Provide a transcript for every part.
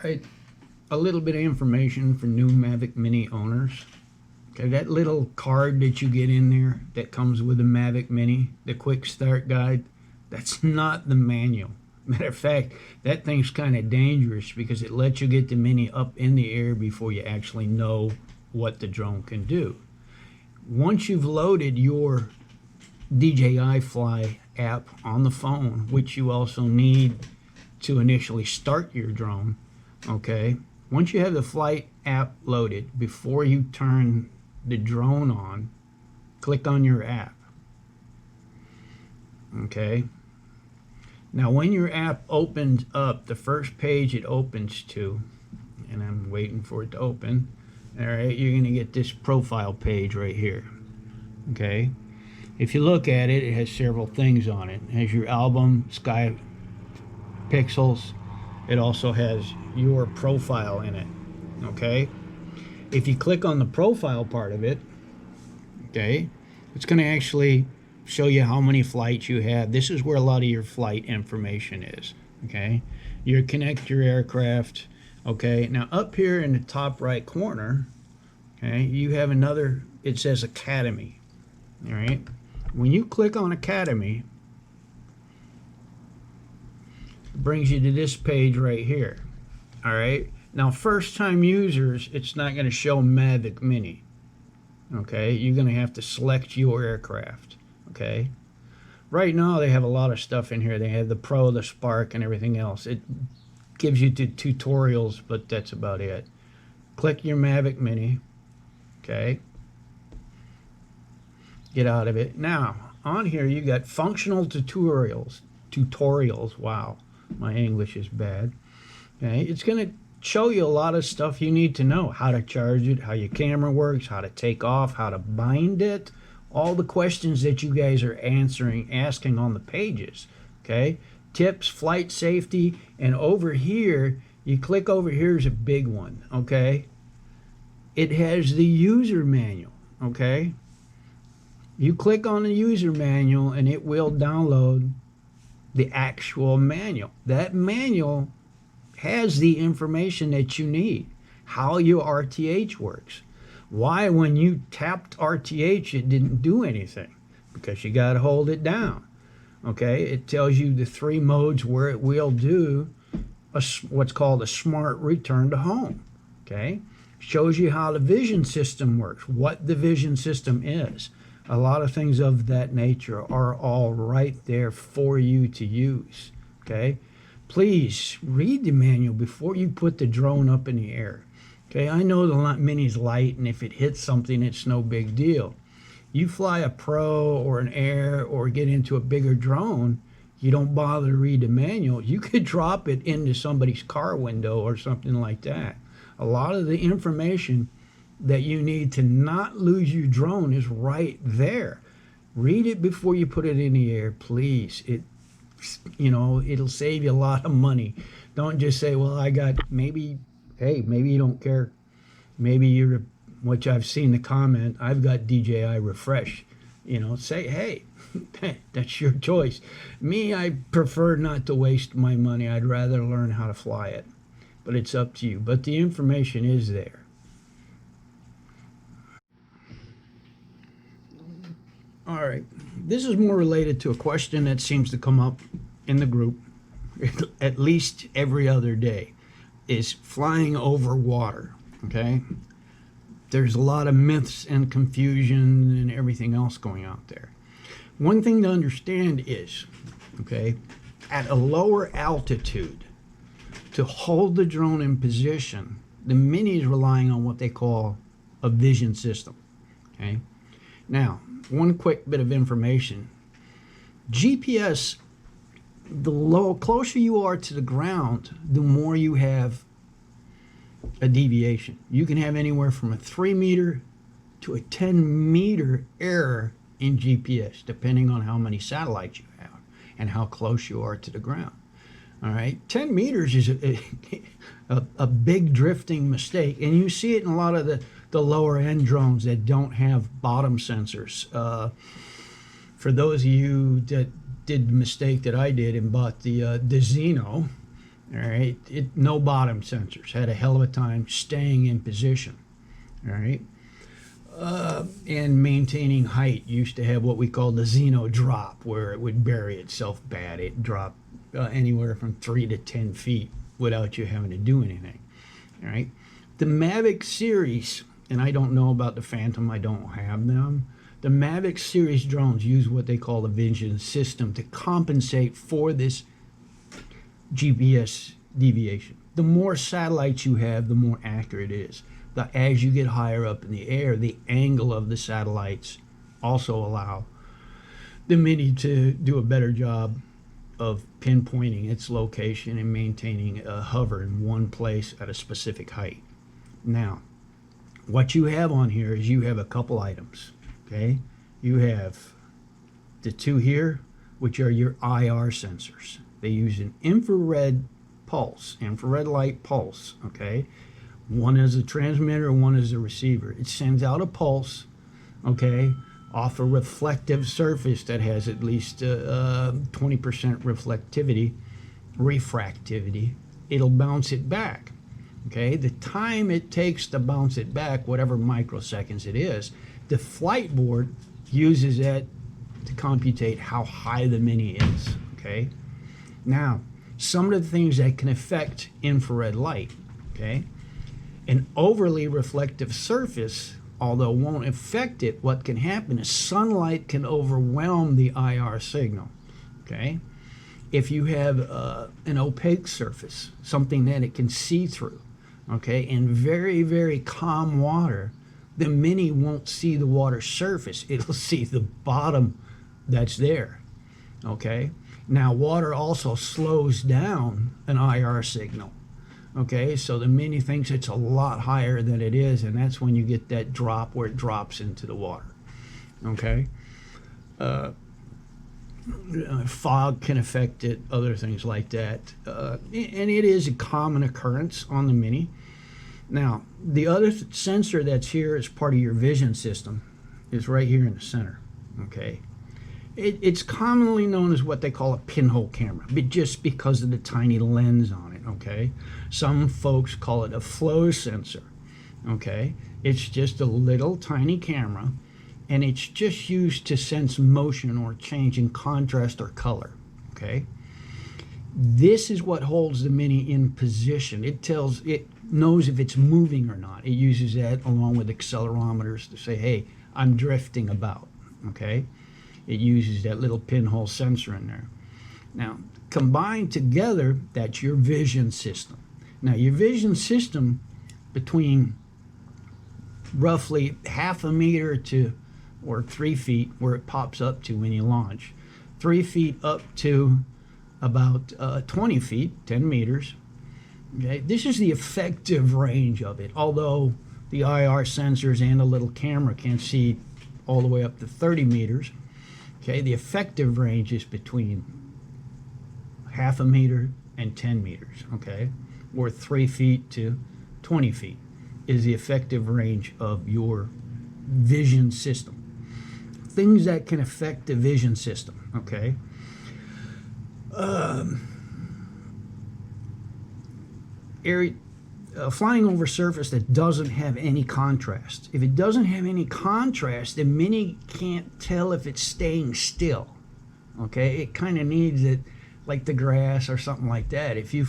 Right, a little bit of information for new Mavic Mini owners. Okay, that little card that you get in there that comes with the Mavic Mini, the quick start guide, that's not the manual. Matter of fact, that thing's kind of dangerous because it lets you get the Mini up in the air before you actually know what the drone can do. Once you've loaded your DJI Fly app on the phone, which you also need to initially start your drone, okay, once you have the flight app loaded, before you turn the drone on, click on your app. Okay, now when your app opens up, the first page it opens to, and I'm waiting for it to open, all right, you're going to get this profile page right here. Okay, if you look at it, it has several things on it. It has your album, sky pixels. It also has your profile in it. Okay, if you click on the profile part of it, okay, it's going to actually show you how many flights you have. This is where a lot of your flight information is. Okay, you connect your aircraft. Okay, now up here in the top right corner, okay, you have another, it says Academy. All right, when you click on Academy, it brings you to this page right here. All right, now first time users, it's not going to show Mavic Mini. Okay, you're going to have to select your aircraft. Okay, right now they have a lot of stuff in here. They have the Pro, the Spark, and everything else. It gives you the tutorials, but that's about it. Click your Mavic Mini. Okay, get out of it. Now on here you got functional tutorials. Wow, my English is bad. Okay, it's going to show you a lot of stuff you need to know: how to charge it, how your camera works, how to take off, how to bind it, all the questions that you guys are asking on the pages. Okay, tips, flight safety, and over here, you click over here is a big one. Okay, it has the user manual. Okay, you click on the user manual and it will download the actual manual. That manual has the information that you need, how your RTH works, why when you tapped RTH it didn't do anything, because you got to hold it down. Okay, it tells you the 3 modes where it will do what's called a smart return to home. Okay, shows you how the vision system works, what the vision system is. A lot of things of that nature are all right there for you to use. Okay, please read the manual before you put the drone up in the air. Okay, I know the Mini's light, and if it hits something, it's no big deal. You fly a Pro or an Air or get into a bigger drone, you don't bother to read the manual. You could drop it into somebody's car window or something like that. A lot of the information that you need to not lose your drone is right there. Read it before you put it in the air, please. It'll save you a lot of money. Don't just say, well, I got, maybe you don't care. Maybe you're, which I've seen the comment, I've got DJI Refresh. Say, hey, that's your choice. Me, I prefer not to waste my money. I'd rather learn how to fly it. But it's up to you. But the information is there. All right, this is more related to a question that seems to come up in the group at least every other day, is flying over water. Okay, there's a lot of myths and confusion and everything else going out there. One thing to understand is, okay, at a lower altitude, to hold the drone in position, the Mini is relying on what they call a vision system. Okay, now one quick bit of information: GPS, the closer you are to the ground, the more you have a deviation. You can have anywhere from a 3 meter to a 10 meter error in GPS, depending on how many satellites you have and how close you are to the ground. All right, 10 meters is a big drifting mistake, and you see it in a lot of the lower end drones that don't have bottom sensors. For those of you that did the mistake that I did and bought the Xeno, All right, no bottom sensors. Had a hell of a time staying in position. All right, and maintaining height. Used to have what we call the Xeno drop, where it would bury itself bad. It dropped anywhere from 3 to 10 feet without you having to do anything. All right, the Mavic series, and I don't know about the Phantom. I don't have them. The Mavic series drones use what they call the vision system to compensate for this GPS deviation. The more satellites you have, the more accurate it is. As you get higher up in the air, the angle of the satellites also allow the Mini to do a better job of pinpointing its location and maintaining a hover in one place at a specific height. Now, what you have on here is you have a couple items. Okay, you have the two here, which are your IR sensors. They use an infrared light pulse. Okay, one is a transmitter, one is a receiver. It sends out a pulse, okay, off a reflective surface that has at least 20% refractivity. It'll bounce it back. Okay, the time it takes to bounce it back, whatever microseconds it is, the flight board uses that to computate how high the Mini is. Okay, now some of the things that can affect infrared light. Okay, an overly reflective surface, although won't affect it, what can happen is sunlight can overwhelm the IR signal. Okay, if you have an opaque surface, something that it can see through, okay, in very, very calm water, the Mini won't see the water surface. It'll see the bottom that's there. Okay, now water also slows down an IR signal. Okay, so the Mini thinks it's a lot higher than it is, and that's when you get that drop where it drops into the water. Okay, fog can affect it, other things like that, and it is a common occurrence on the Mini. Now, the other sensor that's here as part of your vision system is right here in the center. Okay, it's commonly known as what they call a pinhole camera, but just because of the tiny lens on it. Okay, some folks call it a flow sensor. Okay, it's just a little tiny camera, and it's just used to sense motion or change in contrast or color. Okay, this is what holds the Mini in position. It knows if it's moving or not. It uses that along with accelerometers to say, hey, I'm drifting about. Okay, it uses that little pinhole sensor in there. Now, combined together, that's your vision system. Now, your vision system, between roughly 1/2 meter to, or 3 feet, where it pops up to when you launch, 3 feet up to about 20 feet, 10 meters. Okay, this is the effective range of it, although the IR sensors and a little camera can see all the way up to 30 meters. Okay, the effective range is between 1/2 meter and 10 meters. Okay, or 3 feet to 20 feet is the effective range of your vision system. Things that can affect the vision system. Okay, flying over surface that doesn't have any contrast. If it doesn't have any contrast, the Mini can't tell if it's staying still. Okay, it kind of needs it like the grass or something like that. If you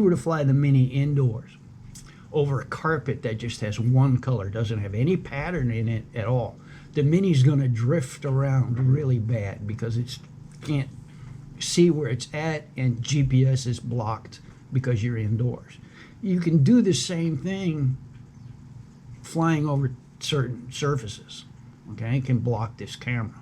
were to fly the Mini indoors over a carpet that just has one color, doesn't have any pattern in it at all, the Mini's going to drift around really bad because it can't see where it's at, and GPS is blocked because you're indoors. You can do the same thing flying over certain surfaces. Okay, it can block this camera.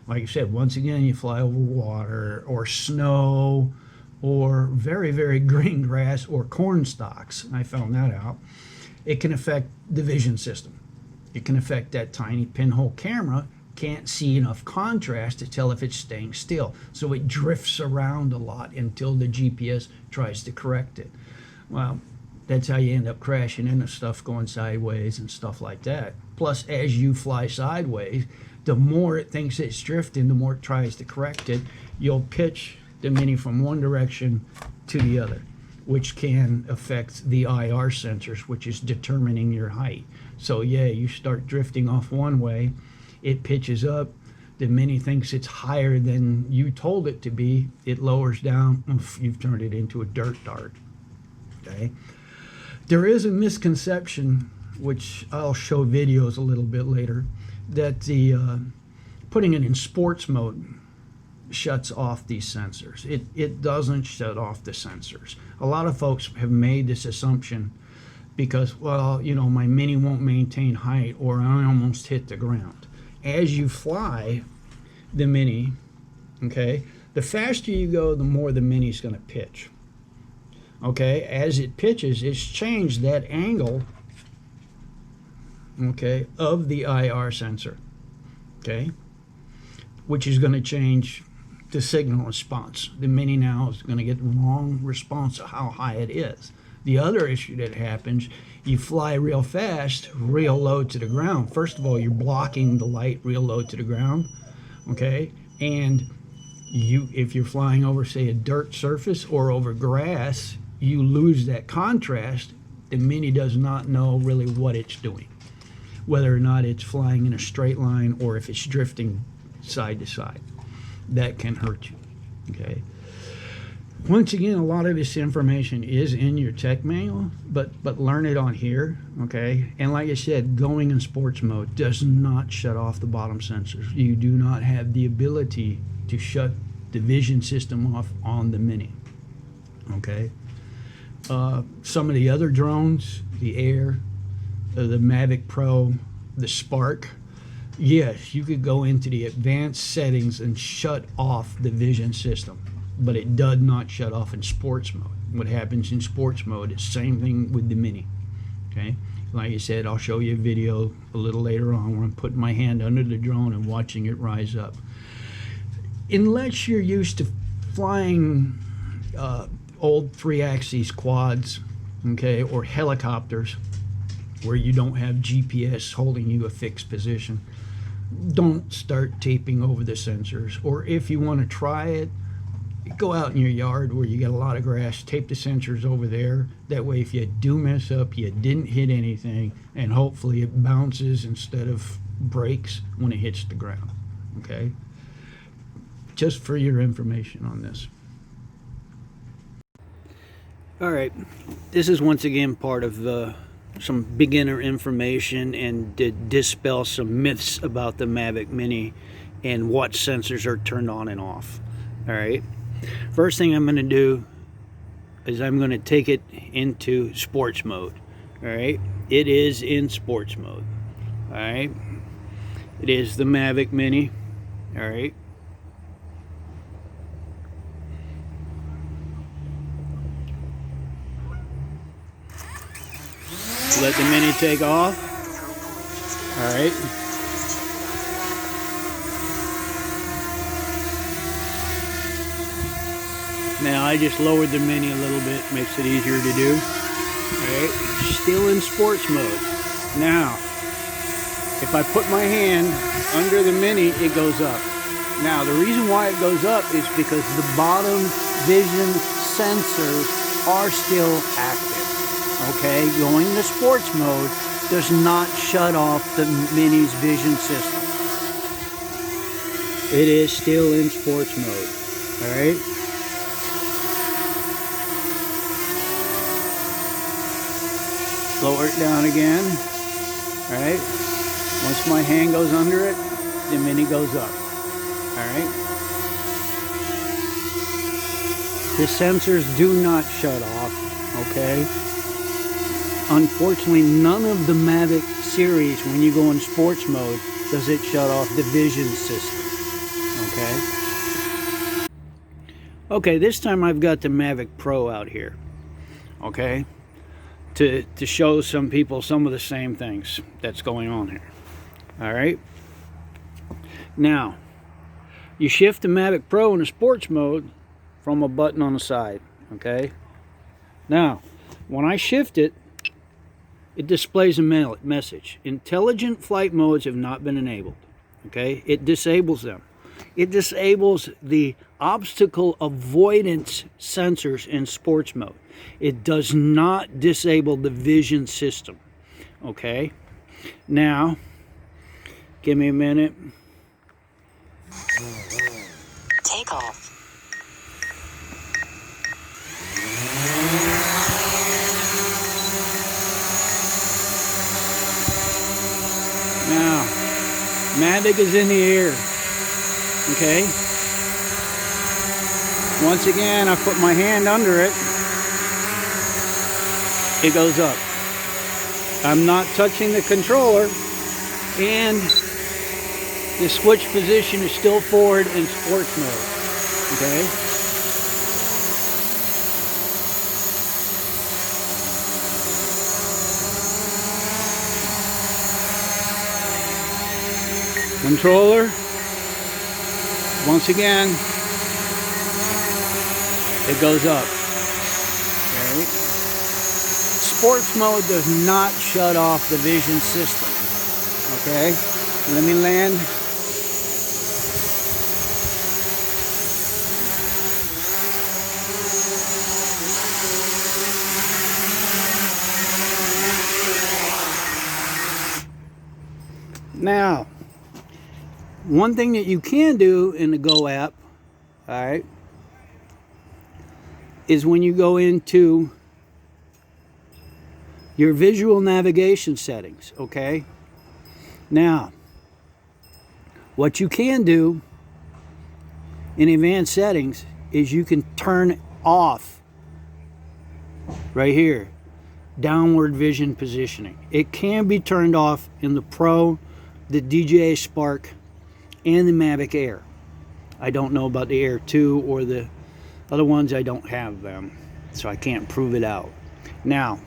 Like I said, once again, you fly over water or snow or very, very green grass or corn stalks. I found that out. It can affect the vision system. It can affect that tiny pinhole camera. Can't see enough contrast to tell if it's staying still. So it drifts around a lot until the GPS tries to correct it. Well, that's how you end up crashing into stuff going sideways and stuff like that. Plus, as you fly sideways, the more it thinks it's drifting, the more it tries to correct it. You'll pitch the Mini from one direction to the other. which can affect the IR sensors, which is determining your height. So yeah, you start drifting off one way, it pitches up, the Mini thinks it's higher than you told it to be, it lowers down, oof, you've turned it into a dirt dart. Okay, there is a misconception, which I'll show videos a little bit later, that the putting it in sports mode shuts off these sensors. It doesn't shut off the sensors. A lot of folks have made this assumption because, well, you know, my Mini won't maintain height, or I almost hit the ground. As you fly the Mini, okay, the faster you go, the more the Mini's going to pitch. Okay, as it pitches, it's changed that angle, okay, of the IR sensor, okay, which is going to change the signal response. The Mini now is going to get the wrong response of how high it is. The other issue that happens, you fly real fast, real low to the ground. First of all, you're blocking the light real low to the ground, okay, and if you're flying over, say, a dirt surface or over grass, you lose that contrast. The Mini does not know really what it's doing, whether or not it's flying in a straight line or if it's drifting side to side. That can hurt you. Okay, once again, a lot of this information is in your tech manual, but learn it on here. Okay, and like I said, going in sports mode does not shut off the bottom sensors. You do not have the ability to shut the vision system off on the Mini. Okay, some of the other drones, the Air, the Mavic Pro, the Spark, yes, you could go into the advanced settings and shut off the vision system, but it does not shut off in sports mode. What happens in sports mode is the same thing with the Mini. Okay, like I said, I'll show you a video a little later on where I'm putting my hand under the drone and watching it rise up. Unless you're used to flying old 3-axis quads, okay, or helicopters where you don't have GPS holding you a fixed position, don't start taping over the sensors. Or if you want to try it, go out in your yard where you get a lot of grass, tape the sensors over there. That way, if you do mess up, you didn't hit anything, and hopefully it bounces instead of breaks when it hits the ground. Okay, just for your information on this. All right, this is once again part of some beginner information and to dispel some myths about the Mavic Mini and what sensors are turned on and off. All right, first thing I'm going to do is I'm going to take it into sports mode. All right, it is in sports mode. All right, it is the Mavic Mini. All right, let the Mini take off. All right. Now I just lowered the Mini a little bit, makes it easier to do. All right. Still in sports mode. Now, if I put my hand under the Mini, it goes up. Now, the reason why it goes up is because the bottom vision sensors are still active. Okay, going to sports mode does not shut off the Mini's vision system. It is still in sports mode. All right. Lower it down again. All right. Once my hand goes under it, the Mini goes up. All right. The sensors do not shut off. Okay. Unfortunately, none of the Mavic series, when you go in sports mode, does it shut off the vision system. Okay? Okay, this time I've got the Mavic Pro out here. Okay? To show some people some of the same things that's going on here. Alright? Now, you shift the Mavic Pro into sports mode from a button on the side. Okay? Now, when I shift it, it displays a message. Intelligent flight modes have not been enabled. Okay? It disables them. It disables the obstacle avoidance sensors in sports mode. It does not disable the vision system. Okay? Now, give me a minute. Take off. Now, Mavic is in the air. Okay? Once again, I put my hand under it. It goes up. I'm not touching the controller, and the switch position is still forward in sports mode. Okay? Controller, once again, it goes up. Okay. Sports mode does not shut off the vision system. Okay, let me land. Now, one thing that you can do in the Go app, all right, is when you go into your visual navigation settings, okay? Now, what you can do in advanced settings is you can turn off right here, downward vision positioning. It can be turned off in the Pro, the DJI Spark, and the Mavic Air. I don't know about the Air 2 or the other ones. I don't have them, so I can't prove it out. Now,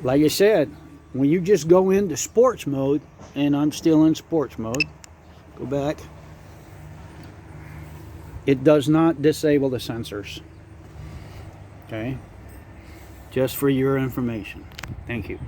like I said, when you just go into sports mode, and I'm still in sports mode, go back, it does not disable the sensors. Okay? Just for your information. Thank you.